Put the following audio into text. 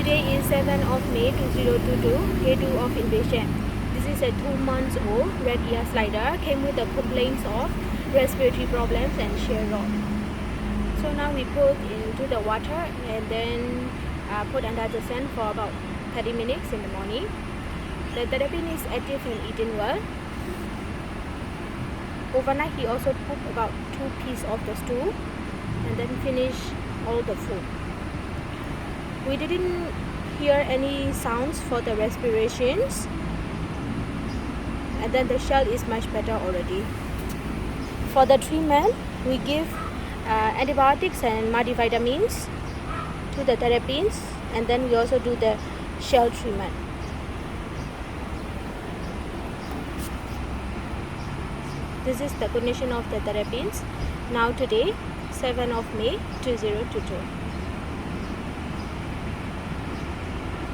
Today is 7th of May 2022, day 2 of inpatient. This is a 2-month-old red ear slider, came with the complaints of respiratory problems and shear rot. So now we put into the water and then put under the sun for about 30 minutes in the morning. The therapy is active and eating well. Overnight he also took about 2 pieces of the stool and then finished all the food. We didn't hear any sounds for the respirations, and then the shell is much better already. For the treatment, we give antibiotics and multivitamins to the therapies, and then we also do the shell treatment. This is the condition of the therapies now today, 7th of May 2022.